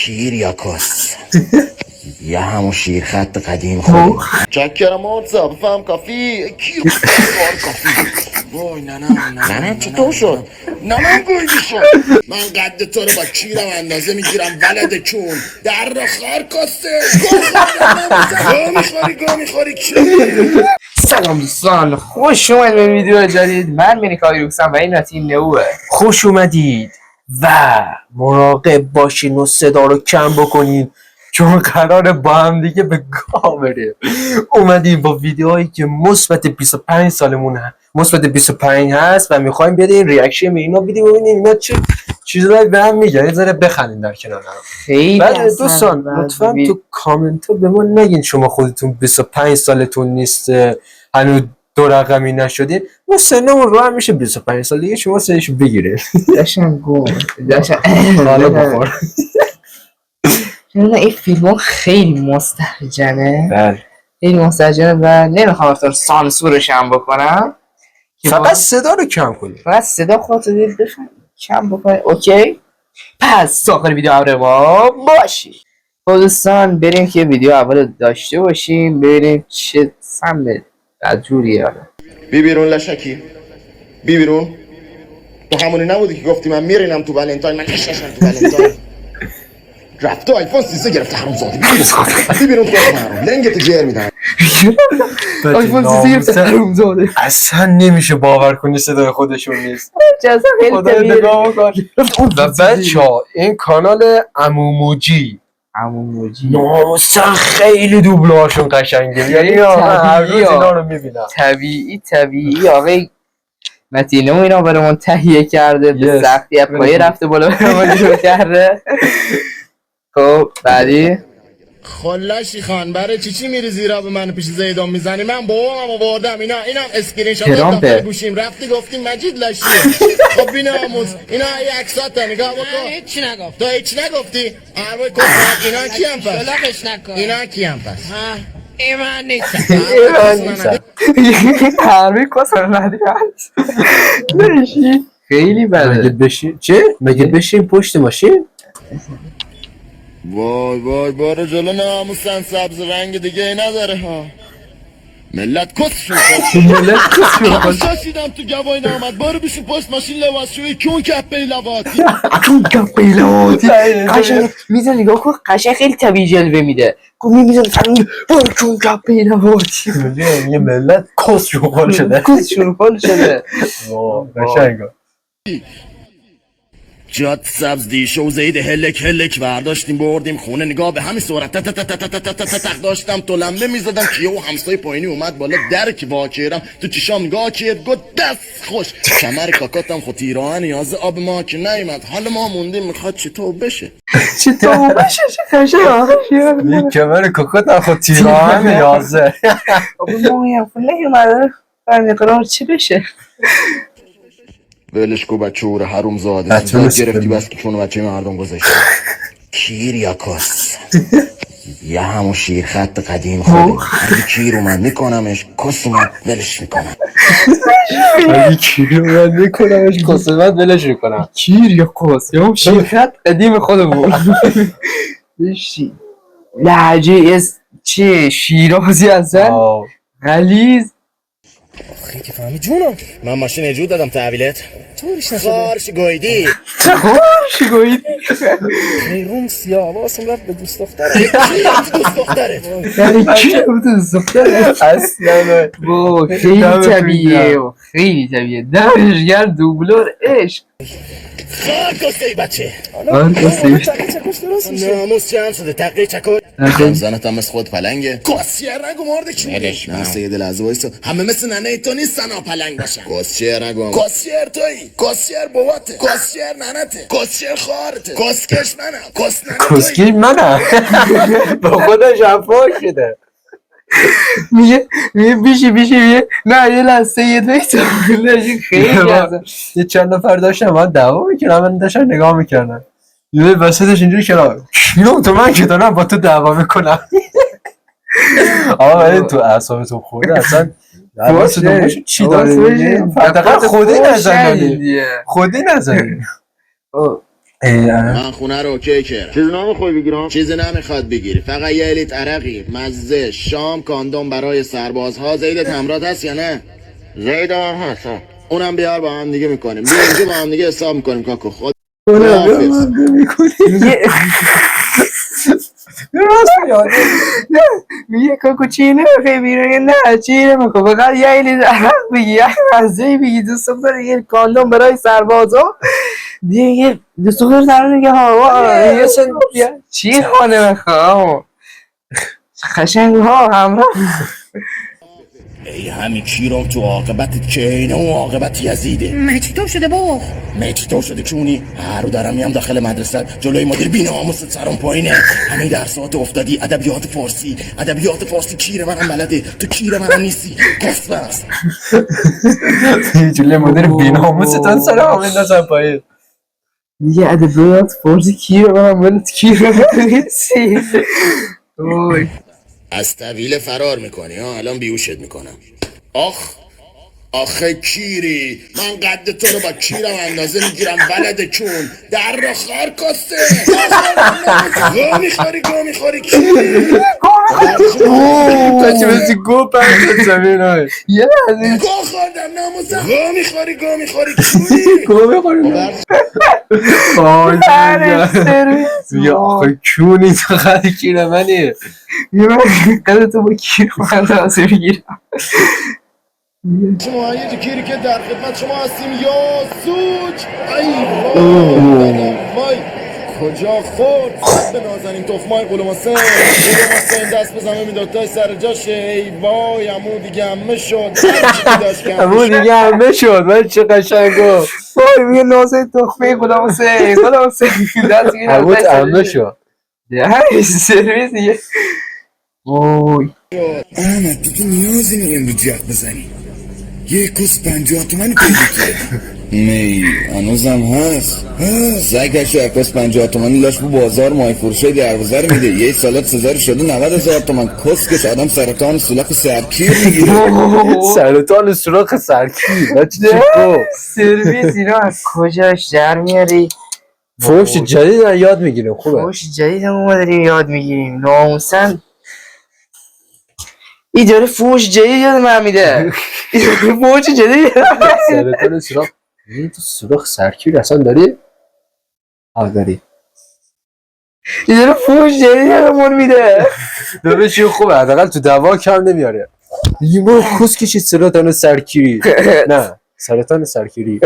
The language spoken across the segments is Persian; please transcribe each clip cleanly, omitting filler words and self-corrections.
شیر یا کس یه همون شیر خط قدیم خود چکرم آرزا بفهم کافی کیر کافی وای نه چطور شد؟ نه من گویدی شد من قد تو رو با کیرم اندازه میگیرم ولد چون در رو خار کسته گو میخوری کیر. سلام دوستان، خوش اومد به ویدیو جدید. من مینیکای روکسم و این نتیم نوه. خوش اومدید و مراقب باشین و صدا رو کم بکنین چون قراره با هم دیگه به گاه بریم. اومدیم با ویدیوهایی که مثبت 25 سالمون مثبت 25 هست و میخوایم بدین ریاکشن به اینا بدیم ببینیم اینا چه چیزایی به هم میگن، یه ذره بخندین در کنار هم. خیلی دوستان لطفا تو کامنت ها به ما نگین شما خودتون 25 سالتون نیست هنوز دو رقمی نشدین. ما سنمون رو هم میشه 25 سال دیگه، شما سنشو بگیره داشتم حالا بخور. این فیلم خیلی مستهجنه. بله خیلی مستهجنه و نمیخوام افتار سانسورش هم بکنم، فقط صدا رو کم کنید، فقط صدا خودتو دید بفهم کم بکنید. اوکی، پس داخل ویدیو همراه ما باشید. دوستان بریم که ویدیو اول داشته باشیم ببینیم چه سمت بدجوریه. حالا بی بیرون لشکی بی بیرون. تو همونی نبودی که گفتی من میرینم تو ولنتاین، من نشاشم تو ولنتاین. رفته آیفون 13 گرفته حرومزاده. بی بیرون خود محروم لنگتو جر میدن. آیفون 13 گرفته حرومزاده. اصلا نمیشه باور کنی صدای خودشون نیست. جزا خیلی طبیعیه. و بچه‌ها این کانال عموموجی عموموجی ناموسا خیلی دوبله‌هاشون قشنگه، یعنی هر روز اینا رو میبینم. طبیعی آقای متینو اینا برامون تهیه کرده، به سختی از پایه رفته بالا برامون جور کرده. خب بعدی خلاشی خان برای چی میری زیرا به من پیش زیدان میزنی؟ من بابام آوردم اینم اسکرین شات داخل گوشیم رفتی گفتی مجید لاشی. خب بیناموس اینا ای عکسات نگاه بکن. هیچ نگفت. تو هیچ نگفتی؟ اربای کفر اینا کیم پس؟ شلوغش نکن. اینا کیم پس؟ ایمان نیست. هرمی کسر ندیست نشی خیلی مگه بده. بشین چه؟ مگه بشین پشت ماشین؟ وای باره جلو ناموسن سبز رنگ دیگه ای نداره ها. ملت کسشون شاشیدم تو گوای نامد بارو بشون پشت ماشین لباسشوی کون کپه لواتی کون کپه لواتی قشنگ میزن نگاه کن، قشنگ خیلی طبیعی جلوه میده. میزن فرنگ بارو کون کپه لواتی. یه ملت کسشون خال شده قشنگ. جات سبز دیشه و زید هلک برداشتیم بردیم خونه نگاه به همین صورت تق داشتم تو لمبه میزدم کیه و همسای پایینی اومد بالا درک واکیرم تو چشام نگاه کیت گفت دست خوش کمر کاکاتم خود تیران یازه آب ما که نیمد حالا ما موندیم میخواد چطور بشه چه این کمر کاکاتم خود تیران یازه آبا ما هم فونه اومده برمی قرار چی بشه. ولش کو بچه اور حروم زاده گرفتی بس که چون بچه مردم گذاشت کیر یا کس یه همون شیر خط قدیم خود اگه کیر اومد میکنمش کس اومد ولش میکنم. اگه کیر اومد میکنمش کس اومد ولش میکنم. کیر یا کس یا شیر خط قدیم خودمون. لحجه چیه شیرازی هستن غلیظ. خیلی که فهمی جونم من ماشین اجود دادم تحویلت طورش نشده خارش گویدی خیرون سیاه واسم رفت به دوست دختره یعنی کی بود دوست دختره اصلا خیلی طبیعیه دمشگر دوبلور عشق خار کسته ای بچه ناموس چند شده تقیه چکر زنت هم مثل خود پلنگه کسیر نگو مرده چی نسته یه دل از وایسا همه مثل ننه تو نیستن ها پلنگ باشن کسیر نگو کسیر توی کسیر بواته کسیر ننته کسیر خارته کسکش منم کس ننه کسکی منم با خودش افاق شده. میگه بیشی میگه نه یه لحظه یه دویتا خیلی ازم یه چند نفر داشتم من دعوا میکنم من داشتم نگاه میکردم یه وسطش اینجوری کنم کینو تو من که دارم با تو دعوا میکنم. آقا ولی تو اعصابتون خورده اصلا چی داره فقط خودی نزنی من خونه رو اوکی کردم. چیزی نمیخوای بگیرم؟ چیزی نمیخواد بگیری، فقط یه لیتر عرقی مزه شام کاندوم برای سربازها. زیدت همراهت هست یا نه؟ زید هم هست. اونم بیار با هم دیگه میکنیم. بیا اینجا با هم دیگه حساب میکنیم کاکو. خود حافظ. میگه کاکو چی نمیخوای بیرون؟ نه چی نمیخوای، فقط یه لیتر عرق بگی، یه مزه بگی. دوست دختر یه کاندوم برای سربازها دیگه. دوست دختر دارم میگه ها چی خانه میخوام قشنگ ها همراه. ای همین کیرم تو عاقبت کینه و عاقبت یزیده. مچطور شده بابا؟ مچطور شده کونی؟ هر رو دارم میام داخل مدرسه جلوی مدیر بیناموست سرم پایینه. همه درسات افتادی. ادبیات فارسی کیر منم بلده، تو کیر منم نیستی. کس بس جلوی مدیر بیناموستان سرم بندازم پایین. میگه ادبیات فارسی کیر منم ولت کیر نیستی. اوی از طویل فرار میکنی ها، الان بیوشت میکنم. آخه کیری، من قد تو رو با کیرم اندازه میگیرم ولد کون. در رو خار کسته. گو میخوری کیری. بچه بسی گو پرد زمین های یه لحظه گو خوردم ناموزم. گو میخوری کیری. گو بخوریم آی سرویس آخه کونی تو خیلی کیره منی. یه من قد تو با کیر من اندازه میگیرم. شما یه کیری که در خدمت شما هستیم یا سوچ. ای وای کجا خورد به نازنین تخمای قلوم حسین دست بزنه میدادای سر جاشه. ای وای امو دیگه همه شد. امو دیگه همه شد. من چه قشنگو وای میگه نازنین تخمه غلام حسین دست میگیرم اموت همه شد. یه سرویس دیگه. وای احمد تو نیازی نیست امروز جغ بزنی. یه کس 50 تومن پیدا کردم. می هنوزم هست. زگرش یک کس 50 تومن لاش بو بازار مای فروشه دروازه میده. یه سالت سزار شده 90,000 تومن. کسکش آدم سرطان سولاخ سرکیر میگیره. سرطان سولاخ سرکیر بچه چی کو سرویس اینا از کجاش در میاری؟ فوش جدید یاد میگیریم. خوبه فوش جدید هم ما داریم یاد میگیریم ناموسن. این داره فوش جدید یاد من میده. فوش جدید سرطان سولاخ. این تو سولاخ سرکیر اصلا داری؟ داری. این داره فوش جدید یاد من میده. داره چی خوبه حداقل تو دوا کم نمیاره. یه ما کس کشید سرطان سرکیری. نه سرطان سرکیری.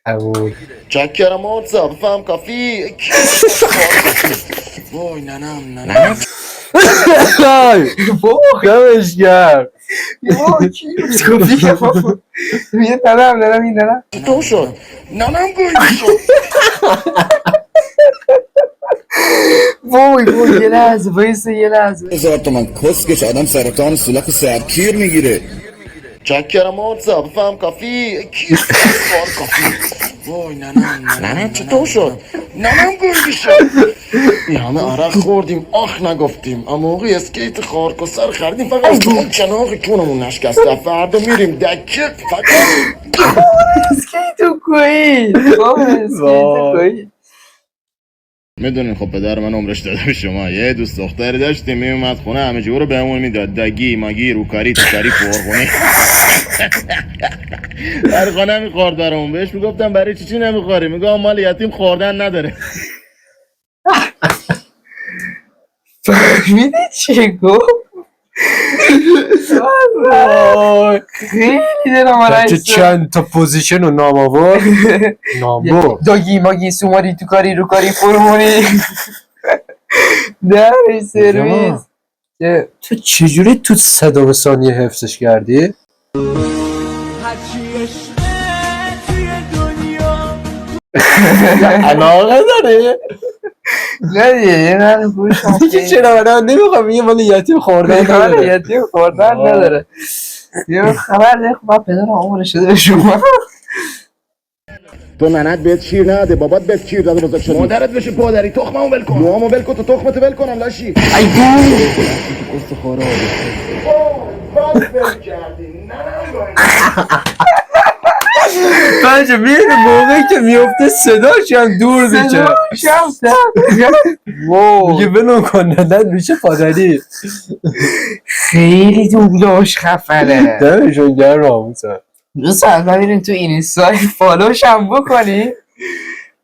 اوی چکرم آرزا بفهم کافی. وای ننم کمش کرد. میگه ننم این ننم تو شد ننم گویی شد. وای یه لحظه بایسته یه لحظه. 1000 تومن کسکش آدم سرطان سولاخ سرکیر میگیره. چکرم آرزا بفهم کافی. کافی. وای ننم چطور شد؟ ننم گویی شد. این همه عرق خوردیم آخ نگفتیم. اما موقعی اسکیت خارکسر خریدیم فقط از اون چناقی کونمون نشکسته. فردا میریم دکه فقط اسکیتو کوی اسکیتو کوی. میدونین خب پدر من عمرش داده به شما. یه دوست دختری داشتیم میومد خونه همه جو رو بهمون میداد. دگی مگی روکاری تکاری پرخونی. در خانه میخورد برامون. بهش میگفتم برای چی نمیخوری؟ میگم مال یتیم خوردن نداره. فهمیدی چی گفت؟ خیلی دارم بچه چند تا پوزیشن رو نام آورد. نامو داگی ماگی سوماری تو کاری رو کاری فرمونی. در سرویس. تو چجوری تو 100 ثانیه حفظش کردی؟ علاقه داره؟ نه دیگه نه گوش دیگه چرا من نمیخوام میگه مال یتیم خوردن نداره. یتیم خوردن نداره. یه خبر ده خب پدر عمرش شده به شما. تو ننت بهت شیر نده، بابات بهت شیر داده بزرگ شد. مادرت بشه پادری. تخممو ول کن. موامو ول کن تو تخمتو ول کنم لاشی. ای گوی قصه خورا باز ول کردی. ننم بچه میره موقعی که میفته صداش هم دور میشه میگه بنو کن ندن میشه پادری خیلی دوبلاش خفنه. دمشون گرم آموزه دوستان برین تو اینستا فالوش هم بکنی.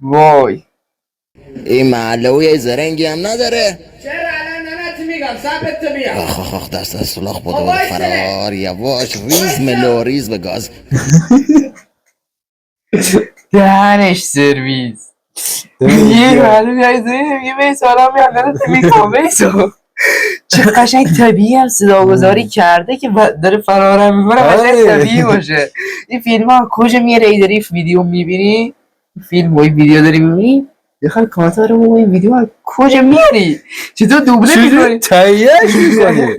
وای این معلوی یه زرنگی هم نداره. چرا الان نمت میگم سبت تو بیام. آخ دست از سلاخ بوده بود فرار یواش ریز ملو ریز به گاز. دهنش سرویس. یه معلوم یه بیس حالا میاد میکنم بیسو چه قشنگ طبیعی هم صدا گذاری کرده که داره فرارم میکنه قشنگ طبیعی باشه. این فیلم ها کجا میره ای داری ویدیو میبینی فیلم و ویدیو داری میبینی داخل کامنت‌ها رو این ویدیو ها کجا میری چطور دوبله میکنی تهیهش میکنی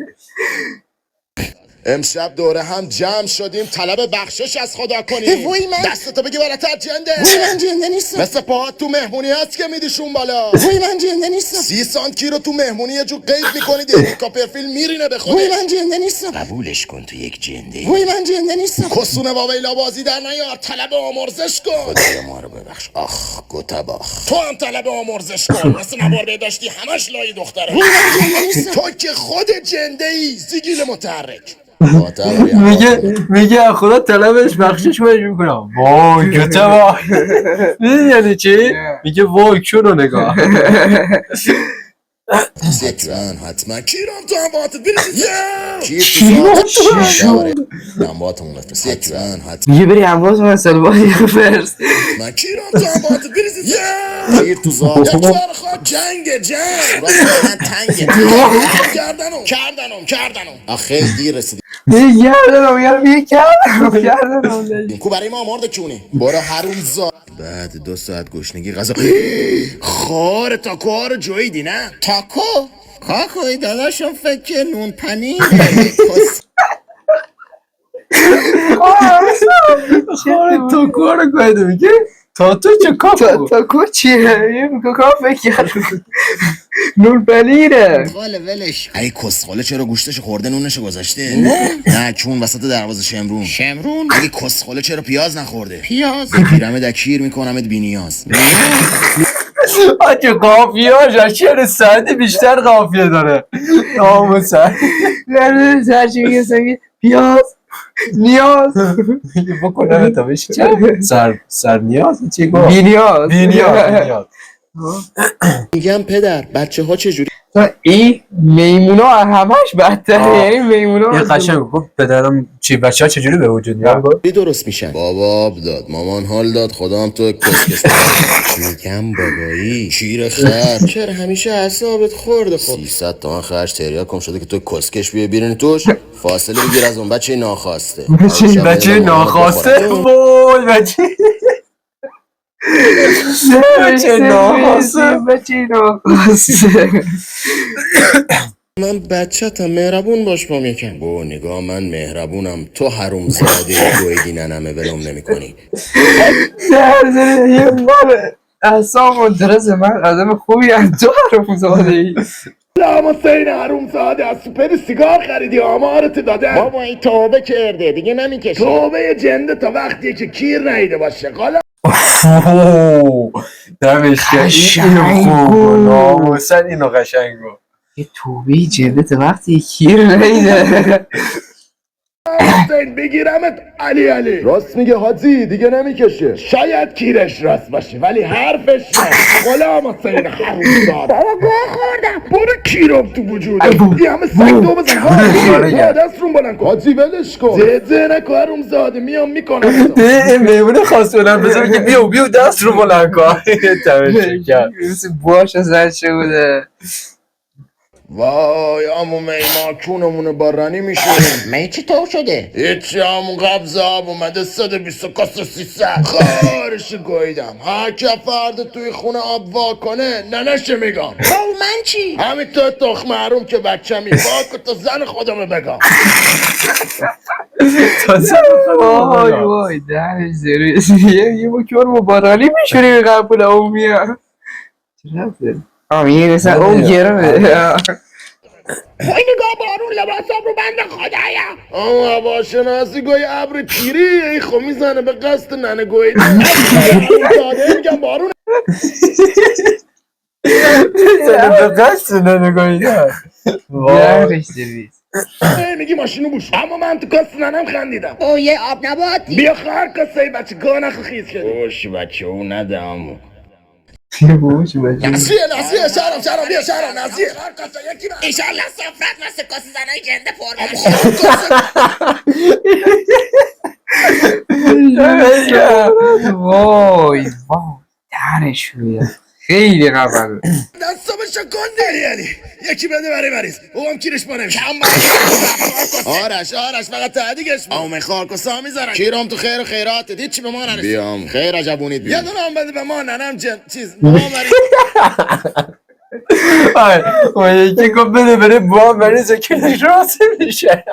امشب دوره هم جمع شدیم طلب بخشش از خدا کنیم. وای من دستتو بگی بالاتر جنده. وای من جنده نیستم. مثل پاهات تو مهمونی هست که میدیشون بالا. وای من جنده نیستم. 30 سانتی رو تو مهمونی یه جو قید میکنید یکی کاپرفیلد میرینه به خودش. وای من جنده نیستم. قبولش کن تو یک جنده. وای من جنده نیستم. کسونه واویلا بازی در نیار طلب آمرزش کن. خدای ما رو ببخش. آخ گوتباخ. تو هم طلب آمرزش کن. مثل نوار داشتی همش لای دختره. وای من جنده نیستم. تو که خود جنده ای زیگیل متحرک. میگه خدا طلبش بخشش باید میکنم وای گته وای میدونی یعنی چی؟ میگه وای کیو رو نگاه حتما کیرم تو هم باعتت بریزید کیرم تو شد هم باعتمون بفرست میگه بری همراز من سلوانی فرست من کیرم تو هم باعتت بریزید کیر تو زاد یک بار خواه جنگ راست من تنگه کردنم آخه دیر رسیدی میگه کردنم کو برای ما مرد کونه برو حروم زاد بعد 2 ساعت گشنگی غذا خار تاکو رو جویدی نه تاکو کاکوی داداشم فکر نون پنیره خاره تاکو رو گویده میگه تاتو چه کاکو تاکو چیه؟ یه کافه کرد نون پنیره خاله ولش ای کسخاله چرا گوشتشو خورده نونشو گذاشته نه چون وسط دروازه شمرون اگه کسخاله چرا پیاز نخورده پیاز پیرمه دکیر میکنمت بی نیاز آجه قافیه هاش چرا ساعتی بیشتر قافیه داره ناموسن سرچی میگه سنگی پیاز نیاز بکنم تا بشه سر نیاز چی گفت بی نیاز میگم پدر بچه ها چجوری این میمونا همش بدتره یعنی میمونا یه قشنگ گفت پدرم چی بچه ها چجوری به وجود میاد درست میشن بابا آب داد مامان حال داد خدا هم تو کسکش میگم بابایی شیر خر چرا همیشه اعصابت خورده خب 300 تومن خرج تریاک کم شده که تو کسکش بیرین توش فاصله بگیر از اون بچه ناخواسته بچه ناخواسته وای بچه بچه ناخواسته من بچه‌تم مهربون باش با میکن با نگاه من مهربونم تو حروم زاده گویدی ننمه ولم نمی کنی یه بار احسان منترز من آدم خوبی هم تو حروم زاده ای اما سین حروم زاده از سوپر سیگار خریدی آمارت دادن بابا این توبه کرده دیگه نمیکشه توبه جنده تا وقتی که کیر نیده باشه قالا دمش اینو خوب ناموسن اینو قشنگ گفت یه توبه جنده وقتی کیر نیده حسین بگیرمت علی راست میگه حاجی دیگه نمیکشه شاید کیرش راست باشه ولی حرفش نه غلام حسین حرومزاده بابا گوه خوردم برو کیرم تو وجوده این همه سگ دو بزن ها دست روم بلند کن حاجی ولش کن زده نکو حرومزاده میام میکنم ده میمونه خواست بلند بزن که بیو دست رو بلند کن تمشه کرد باش زد شده بوده وای امو میما کونمونو بارانی میشوریم می چی تو شده؟ هیچی همون قبض آب اومده 120 کاس 300 خارش گویدم هر که فرد توی خونه آب وا کنه ننشه میگم من چی؟ همین تو تخ محروم که بچمی واکو تا زن خودمو بگم وای دهنش زیرویس یه با کونمو بارانی میشوریم قبول اون میاد چه رفته؟ یه مثلا اون گرمه وای نگاه بارون لباسم رو بند خدایا. اما هواشناسی گوی ابر پیری ای خو میزنه به قصد ننه گوی داده میگم بارون به قصد ننگاهی نه. دهنش سرویس. میگی ماشینو بوش اما من تو کاست ننم خندیدم. او یه آب نباتی. بیا خواهر کاسه بچه گاه نخو خیز شدی بوش بچه او نده امو بوش بچه. نسیه شهرم بیا شهرم نسیه ایشالله صفرت مثل کاس زنای جنده پر بشه. وای دهنش میاد خیلی خفنه. دستو بشو کنده یعنی یکی بده برای مریض او هم کیرش با نمیشه آرش فقط تعدیگش با اومه خارکسا میذارن کیرم تو خیر و خیرات دید چی به ما نرسید بیام خیر عجبونید بیام یه دونه هم بده به ما ننم چیز با ما مریض آره یکی گفت بده بره با مریض کلش راست میشه.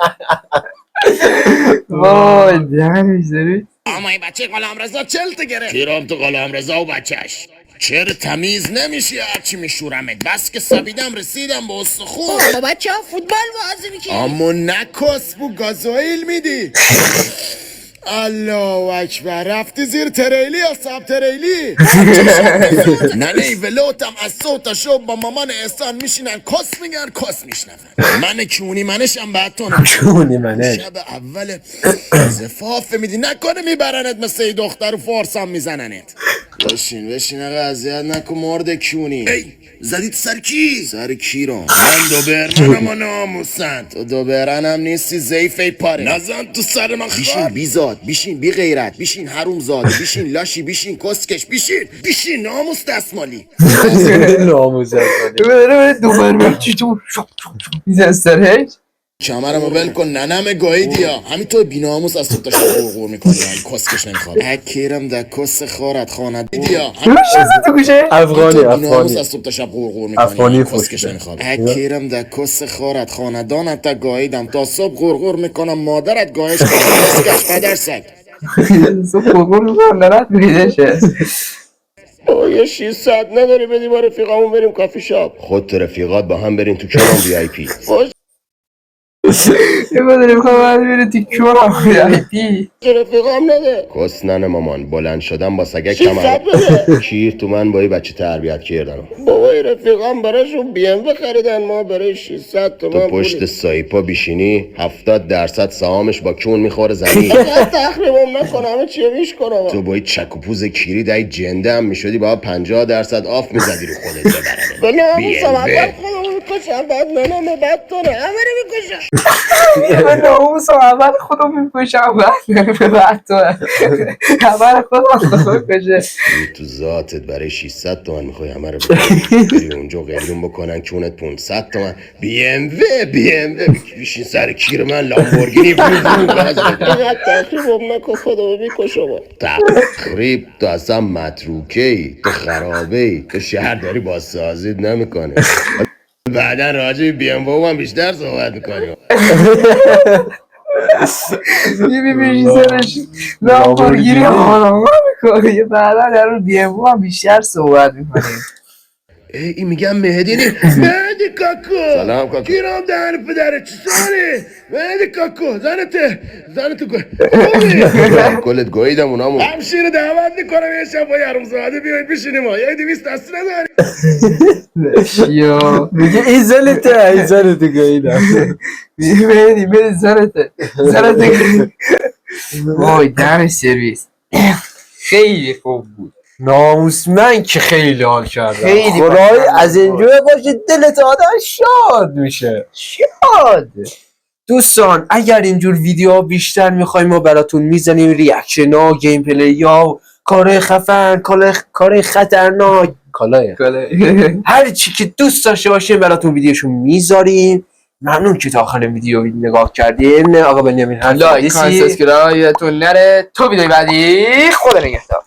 وای دهنش سرویس. اما این بچه غلام رضا چلت گره کیرم تو غلام رضا و بچهش چرا تمیز نمیشی هرچی میشورمت بس که سبیدم رسیدم به استخون با بچه ها فوتبال بازی میکنی. اما نکس بو گازوئیل میدی الله اکبر رفتی زیر تریلی یا ساب تریلی نه ولوتم از صوت شو با مامان احسان میشینن کس میگن کس میشنون من کونی منشم بعدتون کونی منش شب اول زفاف میدی نکنه میبرنت مثل ای دختر و فارسم میزننت بشین اقا اذیت نکن مرد کونی ای زدید سر کی؟ سر کی رو؟ من دوبرمنم و ناموسن تو دوبرنم نیستی زیفه پاره نزن تو سر من بیشین بیزاد بیشین بی غیرت بیشین حروم زاده بیشین لاشی بیشین کسکش بیشین ناموس دستمالی ناموز بره دوباره چطور میزن سرش کمرمو ول کن ننم گاهیدی ها همینطور بیناموس از تو تا شب غرغر میکنی کسکش نمیخواد اکیرم در کس خارت خاند دیدیا تو گوشه افغانی بیناموس از تو تا شب غرغر افغانی میکنی کسکش نمیخواد اکیرم در کس خارت خاندانت تا گاهیدم تا صبح غرغر میکنم مادرت گاهش کنم کسکش پدر سگ صبح بگو میکنم نرد میریدشه یه 600 نداری بدی با رفیقامون بریم کافی شاپ خود رفیقات با هم برین تو کلام وی آی پی یه بداری میخوام باید بیره تیکورم وی آی پی رفیقام نده کس ننه مامان بلند شدم با سگه کمر کیر تو من با یه بچه تربیت کردن بابای رفیقام براشون بی ام خریدن ما برای 600 تومن تو پشت سایپا بیشینی 70% سهامش با کون میخوره زمین تخریبم نکنم همه چیه میش کنم تو با یه چک و پوز کیری دای جنده هم میشدی با 50% آف میزدی رو خودت ببرنه به ناموسم اول خودمو میکشم بعد ننم بدتونه همه رو میکشم به ناموس اول خودم میکشم بعد تو اول خودم میکشه تو ذاتت برای 600 تومن میخوای همه رو بری اونجا قلیون بکنن کونت 500 تومن بی ام و بیشین سر کیر من لامبورگینی تخریبم نکن خودمو میکشم تخریب تو اصلا متروکه ای تو خرابه ای تو شهر داری بازسازیت نمیکنه بعدا راجع بی ام و هم بیشتر صحبت میکنیم یه بیشی سرش لامبورگینی حالا میکنه بعدا در اون بی ام هم بیشتر صحبت میکنیم این میگم مهدی نی مهدی کاکو سلام کاکو گیرم دهن پدره چطوری مهدی کاکو زنت خوبی کلت گویدم اونامو همشیر دعوت میکنم یه شب با یارمزاده بیاید بشینیم ها یه 200 دستی نداری یا میگه این زنته گاییدم مهدی زنته وای دهنش سرویس خیلی خوب بود ناموس من که خیلی حال کردم خیلی خدای خوب. از اینجا باشه دلت آدم شاد میشه شاد دوستان اگر اینجور ویدیو بیشتر میخوایم ما براتون میزنیم ریاکشن ها گیم پلی ها کار خفن کار خطرناک هر چی که دوست داشته باشیم براتون ویدیوشو میذاریم ممنون که تا آخر ویدیو نگاه کردین آقا بنیامین لایک کانسسکرایبتون نره تو ویدیو بعدی خدا نگهدار